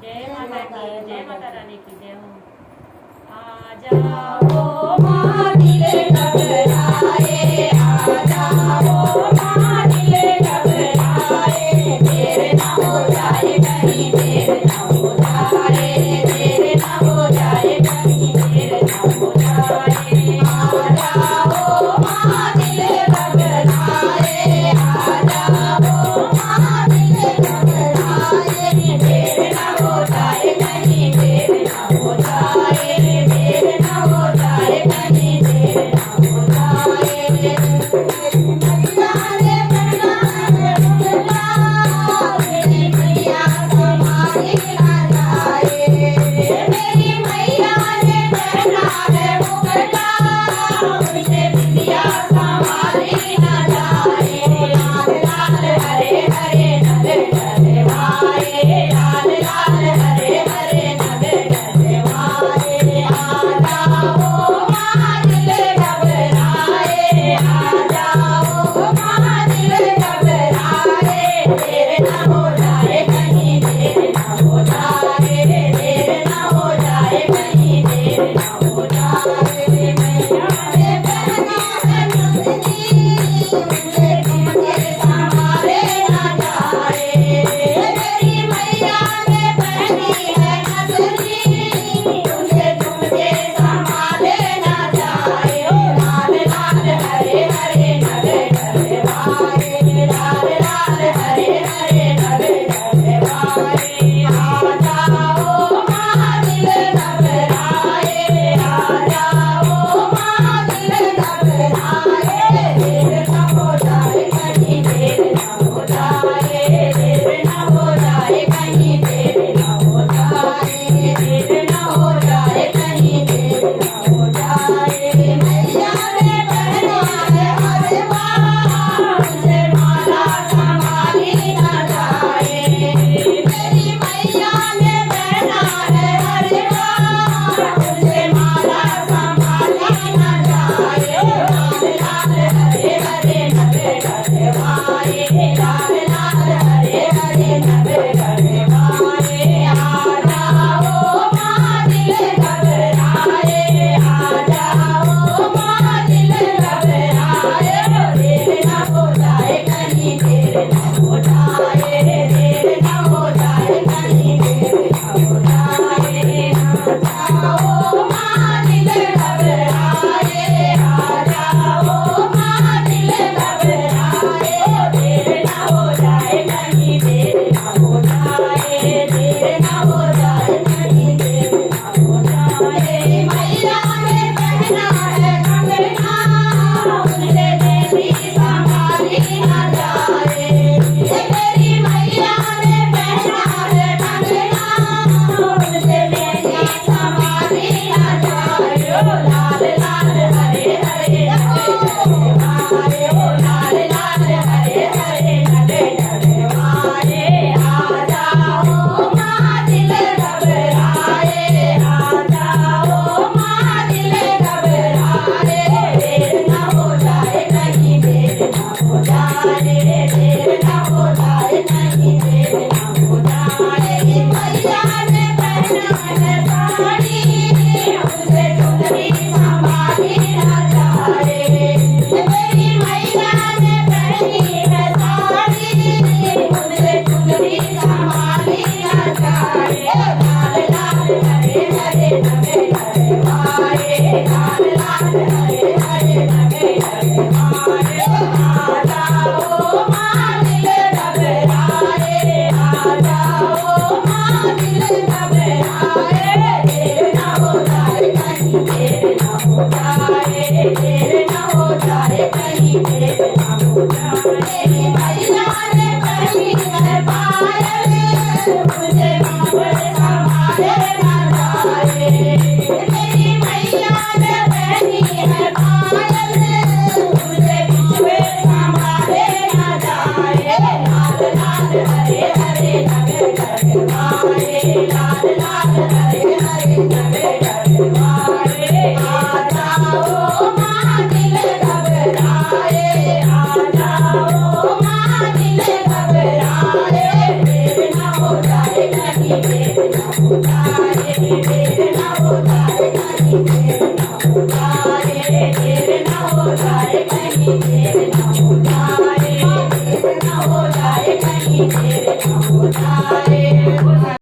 जय माता की, जय माता रानी की जय हो। आ जाओ माँ दिल घबराए, आ जाओ माँ दिल घबराए, देर न हो जाए कहीं, देर न हो जाए, देर न हो जाए कहीं, देर न हो जाए। आ जाओ माँ दिल घबराए, आ जाओ माँ दिल घबराए, देर न हो जाए कहीं, देर न हो जाए, देर न हो जाए कहीं, देर न हो जाए। मैया रे प्रणाम मुगला, मेरी मैया संभाली ना जाए, मेरी मैया रे प्रणाम मुगला, मुझे बिटिया संभाली ना जाए। लाल लाल हरे हरे नग डलवाए, लाल लाल हरे हरे नग डलवाए। आ जाओ माँ दिल घबराए, आ जाओ माँ दिल घबराए, देर न हो जाए कहीं, देर न हो जाए, देर न हो जाए कहीं, देर न हो जाए। मैया रे प्रणाम मुगली, मुझे तुमसे संभाले ना जाए, मेरी मैया ने पहनी है नथनी, तुमसे संभाले ना जाए। लाल लाल हरे हरे नग डलवाए, लाल लाल हरे हरे नग डलवाए। आ जाओ माँ दिल घबराए, आ जाओ माँ दिल घबराए, देर न हो जाए कहीं, देर न हो जाए, देर न हो जाए कहीं, देर न हो जाए, देर न हो जाए कहीं, देर न हो जाए। मैया रे प्रणाम हरवा, मुझे माला संभाली ना जाए, मेरी मैया ने प्रणाम हरवा, मुझे माला संभाली ना जाए। लाल लाल हरे हरे नग डलवाए, लाल लाल हरे हरे नग डलवाए। आ जाओ माँ दिल घबराए, आ जाओ माँ दिल घबराए, देर न हो जाए कहीं, देर न हो जाए, देर न हो जाए कहीं, देर न हो जाए। आ जाओ माँ दिल घबराए, आ जाओ माँ दिल घबराए, देर न हो जाए कहीं, देर न हो जाए, देर न हो जाए कहीं, देर न हो जाए। मैया ने पहना है कंगना, मुझे देवी संभाली ना जाए, मेरी मैया ने पहना है कंगना, मुझे देवी संभाली ना जाए। लाल लाल हरे हरे नग डलवाए, लाल लाल हरे हरे नग डलवाए। आ जाओ माँ दिल घबराए, आ जाओ माँ दिल घबराए, देर न हो जाए कहीं, देर न हो जाए, देर न हो जाए कहीं, देर न हो जाए। मैया ने पहना है साड़ी, मुझे चुनरी संभाली ना जाए, मेरी मैया ने पहनी है साड़ी, मुझे चुनरी संभाली ना जाए। लाल लाल हरे हरे नग डलवाए, लाल लाल हरे हरे नग डलवाए। आ जाओ माँ दिल घबराए, आ जाओ माँ दिल घबराए, देर न हो जाए कहीं, देर न हो जाए, देर न हो जाए कहीं, देर न हो जाए। मैया ने पहनी है पायल, मुझे बाबर संभाले ना जाए, मेरी मैया ने पहनी है पायल, मुझे बिछुए संभाले ना जाए। लाल लाल हरे हरे नग डलवाए, लाल लाल हरे हरे नग डलवाए। आ जाओ माँ दिल घबराए, आ जाओ माँ दिल घबराए, देर न हो जाए कहीं, देर देर न हो जाए, देर न हो जाए कहीं देर न हो जाए, देर न हो जाए कहीं देर न हो जाए, देर न हो जाए कहीं देर